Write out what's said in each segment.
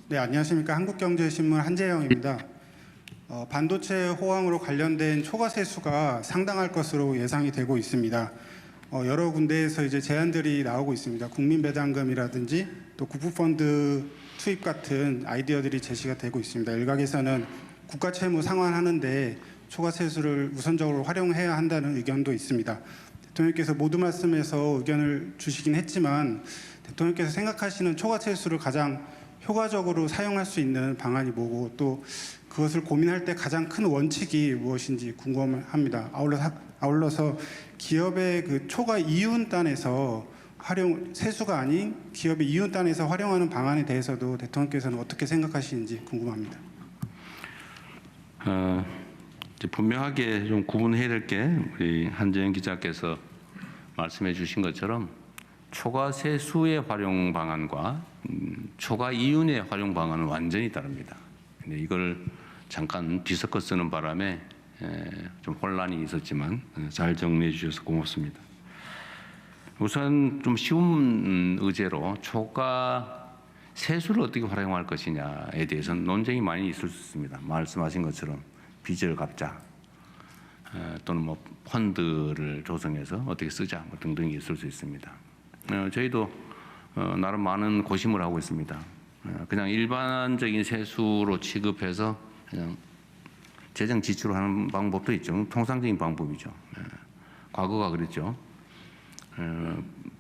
네, 안녕하십니까. 한국경제신문 한재영입니다. 반도체 호황으로 관련된 초과 세수가 상당할 것으로 예상이 되고 있습니다. 여러 군데에서 이제 제안들이 나오고 있습니다. 국민배당금이라든지 또 국부펀드 투입 같은 아이디어들이 제시가 되고 있습니다. 일각에서는 국가 채무 상환하는데 초과 세수를 우선적으로 활용해야 한다는 의견도 있습니다. 대통령께서 모두 말씀에서 의견을 주시긴 했지만 대통령께서 생각하시는 초과 세수를 가장 효과적으로 사용할 수 있는 방안이 뭐고 또 그것을 고민할 때 가장 큰 원칙이 무엇인지 궁금합니다. 아울러서 기업의 그 초과 이윤단에서 세수가 아닌 기업의 이윤단에서 활용하는 방안에 대해서도 대통령께서는 어떻게 생각하시는지 궁금합니다. 이제 분명하게 좀 구분해야 될 게 우리 한재영 기자께서 말씀해 주신 것처럼 초과 세수의 활용 방안과 초과 이윤의 활용 방안은 완전히 다릅니다. 근데 이걸 잠깐 뒤섞어 쓰는 바람에 좀 혼란이 있었지만 잘 정리해 주셔서 고맙습니다. 우선 좀 쉬운 의제로 초과 세수를 어떻게 활용할 것이냐에 대해서는 논쟁이 많이 있을 수 있습니다. 말씀하신 것처럼 빚을 갚자 또는 뭐 펀드를 조성해서 어떻게 쓰자 뭐 등등이 있을 수 있습니다. 저희도 나름 많은 고심을 하고 있습니다. 그냥 일반적인 세수로 취급해서 그냥 재정 지출하는 방법도 있죠. 통상적인 방법이죠. 과거가 그랬죠.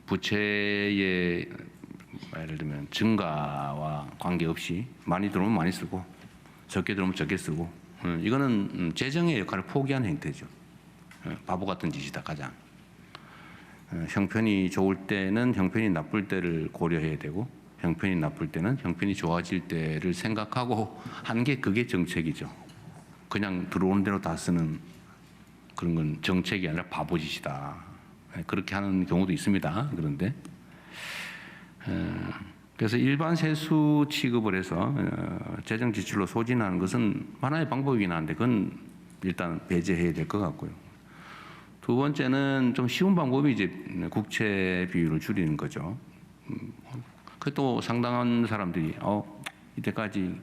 부채의 예를 들면 증가와 관계없이 많이 들어오면 많이 쓰고 적게 들어오면 적게 쓰고 이거는 재정의 역할을 포기한 행태죠. 바보 같은 짓이다 가장. 형편이 좋을 때는 형편이 나쁠 때를 고려해야 되고 형편이 나쁠 때는 형편이 좋아질 때를 생각하고 하는 게 그게 정책이죠. 그냥 들어오는 대로 다 쓰는 그런 건 정책이 아니라 바보짓이다. 그렇게 하는 경우도 있습니다. 그런데 그래서 일반 세수 취급을 해서 재정 지출로 소진하는 것은 하나의 방법이긴 한데 그건 일단 배제해야 될 것 같고요. 두 번째는 좀 쉬운 방법이 이제 국채 비율을 줄이는 거죠. 그것도 상당한 사람들이 이때까지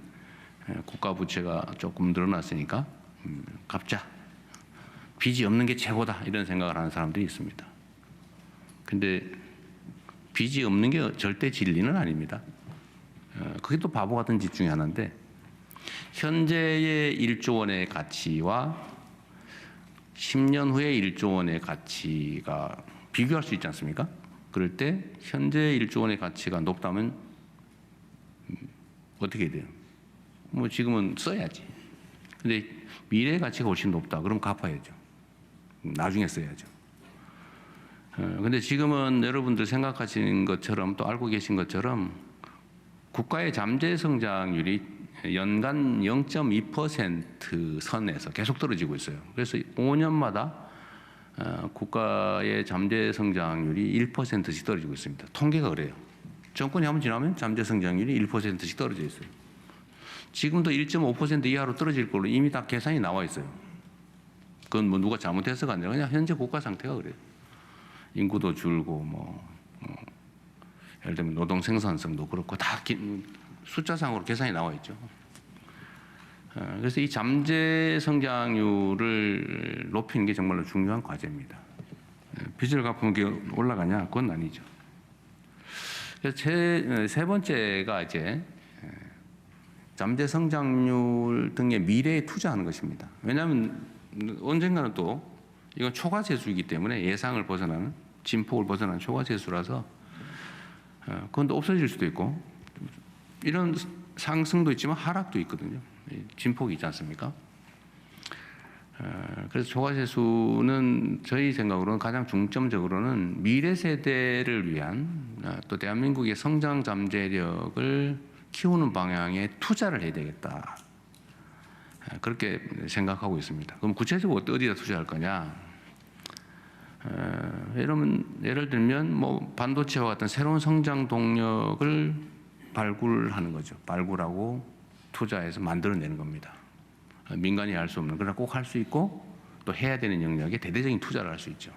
국가 부채가 조금 늘어났으니까 갚자. 빚이 없는 게 최고다 이런 생각을 하는 사람들이 있습니다. 근데 빚이 없는 게 절대 진리는 아닙니다. 그게 또 바보 같은 짓 중에 하나인데 현재의 1조 원의 가치와 10년 후에 1조 원의 가치가 비교할 수 있지 않습니까? 그럴 때 현재 1조 원의 가치가 높다면 어떻게 돼요? 뭐 지금은 써야지. 근데 미래의 가치가 훨씬 높다. 그럼 갚아야죠. 나중에 써야죠. 근데 지금은 여러분들 생각하시는 것처럼 또 알고 계신 것처럼 국가의 잠재 성장률이 연간 0.2% 선에서 계속 떨어지고 있어요. 그래서 5년마다 국가의 잠재 성장률이 1%씩 떨어지고 있습니다. 통계가 그래요. 정권이 한번 지나면 잠재 성장률이 1%씩 떨어져 있어요. 지금도 1.5% 이하로 떨어질 걸로 이미 다 계산이 나와 있어요. 그건 뭐 누가 잘못해서가 아니라 그냥 현재 국가 상태가 그래요. 인구도 줄고 예를 들면 노동 생산성도 그렇고 다 숫자상으로 계산이 나와 있죠. 그래서 이 잠재 성장률을 높이는 게 정말로 중요한 과제입니다. 빚을 갚으면 그게 올라가냐? 그건 아니죠. 그래서 세 번째가 이제 잠재 성장률 등의 미래에 투자하는 것입니다. 왜냐하면 언젠가는 또 이건 초과세수이기 때문에 예상을 벗어나는 진폭을 벗어나는 초과세수라서 그건 또 없어질 수도 있고 이런 상승도 있지만 하락도 있거든요. 진폭이 있지 않습니까? 그래서 초과세수는 저희 생각으로는 가장 중점적으로는 미래 세대를 위한 또 대한민국의 성장 잠재력을 키우는 방향에 투자를 해야 되겠다. 그렇게 생각하고 있습니다. 그럼 구체적으로 어디다 투자할 거냐? 예를 들면 뭐 반도체와 같은 새로운 성장 동력을 발굴하는 거죠. 발굴하고 투자해서 만들어내는 겁니다. 민간이 할 수 없는 그러나 꼭 할 수 있고 또 해야 되는 영역에 대대적인 투자를 할 수 있죠.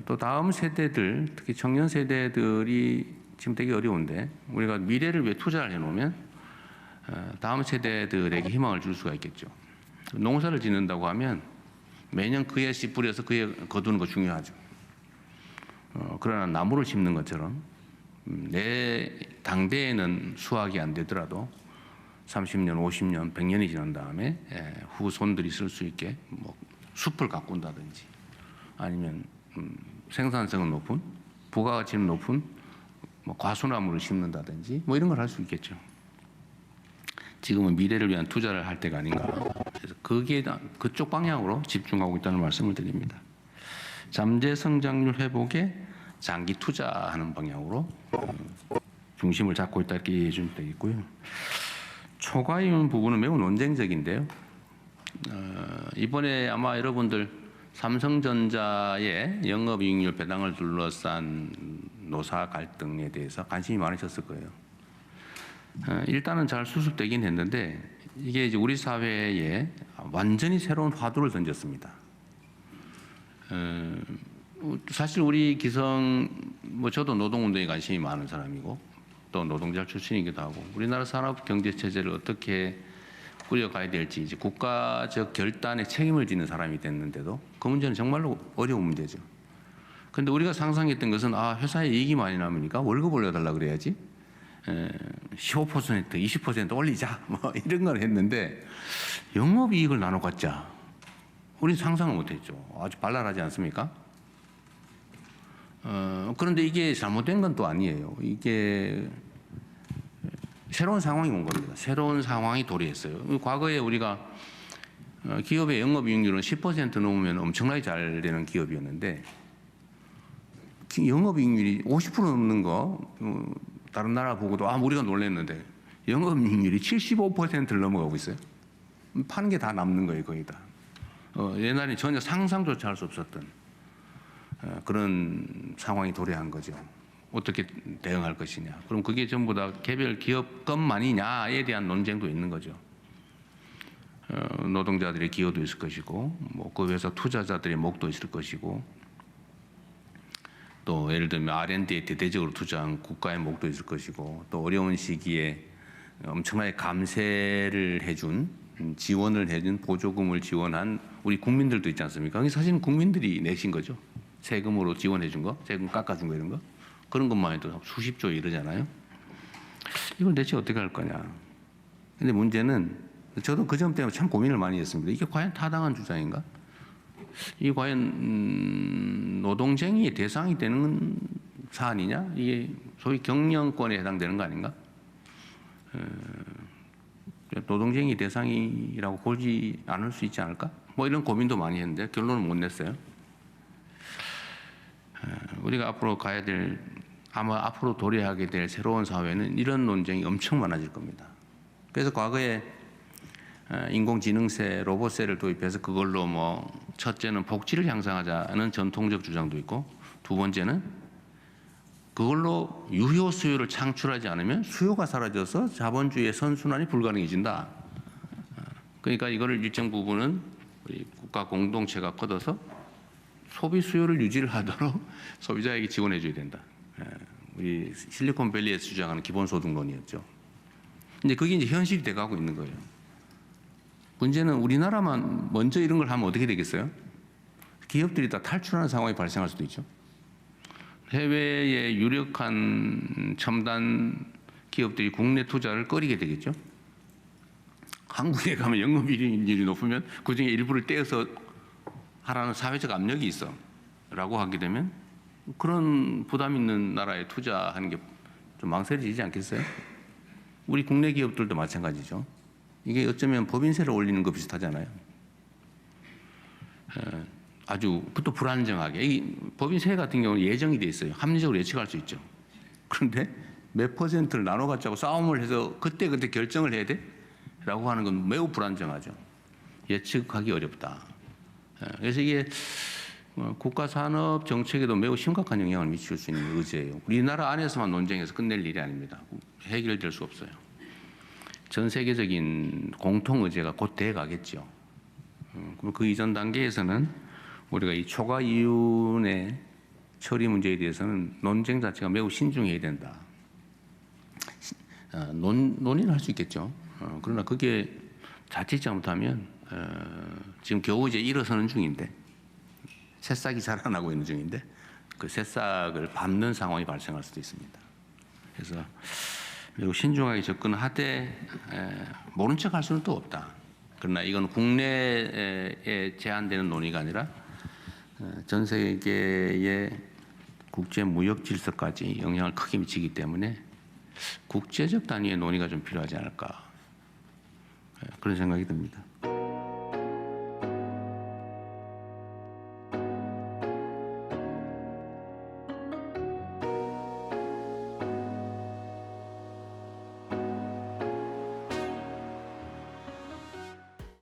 또 다음 세대들 특히 청년 세대들이 지금 되게 어려운데 우리가 미래를 위해 투자를 해놓으면 다음 세대들에게 희망을 줄 수가 있겠죠. 농사를 짓는다고 하면 매년 그에 씨 뿌려서 그에 거두는 거 중요하죠. 그러나 나무를 심는 것처럼 내 당대에는 수확이 안 되더라도 30년, 50년, 100년이 지난 다음에 후손들이 쓸 수 있게 뭐 숲을 가꾼다든지 아니면 생산성은 높은 부가가치는 높은 뭐 과소나무를 심는다든지 뭐 이런 걸 할 수 있겠죠. 지금은 미래를 위한 투자를 할 때가 아닌가. 그래서 거기에 그쪽 방향으로 집중하고 있다는 말씀을 드립니다. 잠재 성장률 회복에 장기 투자하는 방향으로 중심을 잡고 있다 이렇게 이해해 주면 되겠고요. 초과이윤 부분은 매우 논쟁적인데요. 이번에 아마 여러분들 삼성전자의 영업이익률 배당을 둘러싼 노사 갈등에 대해서 관심이 많으셨을 거예요. 일단은 잘 수습되긴 했는데 이게 이제 우리 사회에 완전히 새로운 화두를 던졌습니다. 사실 우리 기성 뭐 저도 노동운동에 관심이 많은 사람이고 또 노동자 출신이기도 하고 우리나라 산업 경제 체제를 어떻게 꾸려가야 될지 이제 국가적 결단에 책임을 지는 사람이 됐는데도 그 문제는 정말로 어려운 문제죠. 그런데 우리가 상상했던 것은 회사에 이익이 많이 남으니까 월급 올려달라 그래야지 15% 20% 올리자 뭐 이런 걸 했는데 영업이익을 나눠 갖자 우린 상상을 못했죠. 아주 발랄하지 않습니까? 그런데 이게 잘못된 건 또 아니에요. 이게 새로운 상황이 온 겁니다. 새로운 상황이 도래했어요. 과거에 우리가 기업의 영업이익률은 10% 넘으면 엄청나게 잘 되는 기업이었는데 영업이익률이 50% 넘는 거 다른 나라 보고도 우리가 놀랐는데 영업이익률이 75%를 넘어가고 있어요. 파는 게 다 남는 거예요, 거의 다. 옛날에 전혀 상상조차 할 수 없었던 그런 상황이 도래한 거죠. 어떻게 대응할 것이냐. 그럼 그게 전부 다 개별 기업 것만이냐에 대한 논쟁도 있는 거죠. 노동자들의 기여도 있을 것이고, 뭐 그 회사 투자자들의 목도 있을 것이고, 또 예를 들면 R&D에 대대적으로 투자한 국가의 목도 있을 것이고, 또 어려운 시기에 엄청나게 감세를 해준 지원을 해준 보조금을 지원한 우리 국민들도 있지 않습니까? 그게 사실은 국민들이 내신 거죠. 세금으로 지원해 준 거, 세금 깎아준 거 이런 거. 그런 것만 해도 수십조 이러잖아요. 이걸 대체 어떻게 할 거냐. 근데 문제는 저도 그 점 때문에 참 고민을 많이 했습니다. 이게 과연 타당한 주장인가? 이게 과연 노동쟁의의 대상이 되는 사안이냐? 이게 소위 경영권에 해당되는 거 아닌가? 노동쟁의 대상이라고 보지 않을 수 있지 않을까? 뭐 이런 고민도 많이 했는데 결론을 못 냈어요. 우리가 앞으로 가야 될 아마 앞으로 도래하게 될 새로운 사회는 이런 논쟁이 엄청 많아질 겁니다. 그래서 과거에 인공지능세, 로봇세를 도입해서 그걸로 뭐 첫째는 복지를 향상하자는 전통적 주장도 있고 두 번째는 그걸로 유효 수요를 창출하지 않으면 수요가 사라져서 자본주의의 선순환이 불가능해진다. 그러니까 이거를 일정 부분은 우리 국가 공동체가 걷어서 소비 수요를 유지를 하도록 소비자에게 지원해 줘야 된다. 우리 실리콘밸리에서 주장하는 기본소득론이었죠. 근데 그게 이제 현실이 돼가고 있는 거예요. 문제는 우리나라만 먼저 이런 걸 하면 어떻게 되겠어요? 기업들이 다 탈출하는 상황이 발생할 수도 있죠. 해외의 유력한 첨단 기업들이 국내 투자를 꺼리게 되겠죠. 한국에 가면 영업이익률이 높으면 그중에 일부를 떼어서 하라는 사회적 압력이 있어 라고 하게 되면 그런 부담 있는 나라에 투자하는 게 좀 망설여지지 않겠어요? 우리 국내 기업들도 마찬가지죠. 이게 어쩌면 법인세를 올리는 거 비슷하잖아요. 아주 또 불안정하게. 이 법인세 같은 경우는 예정이 돼 있어요. 합리적으로 예측할 수 있죠. 그런데 몇 퍼센트를 나눠 갖자고 싸움을 해서 그때 결정을 해야 돼? 라고 하는 건 매우 불안정하죠. 예측하기 어렵다. 그래서 이게 국가 산업 정책에도 매우 심각한 영향을 미칠 수 있는 의제예요. 우리나라 안에서만 논쟁해서 끝낼 일이 아닙니다. 해결될 수 없어요. 전 세계적인 공통 의제가 곧 돼 가겠죠. 그럼 그 이전 단계에서는 우리가 이 초과 이윤의 처리 문제에 대해서는 논쟁 자체가 매우 신중해야 된다. 논의는 할 수 있겠죠. 그러나 그게 자칫 잘못하면 지금 겨우 이제 일어서는 중인데 새싹이 자라나고 있는 중인데 그 새싹을 밟는 상황이 발생할 수도 있습니다. 그래서 매우 신중하게 접근하되 모른 척할 수는 또 없다. 그러나 이건 국내에 제한되는 논의가 아니라 전 세계의 국제 무역 질서까지 영향을 크게 미치기 때문에 국제적 단위의 논의가 좀 필요하지 않을까 그런 생각이 듭니다.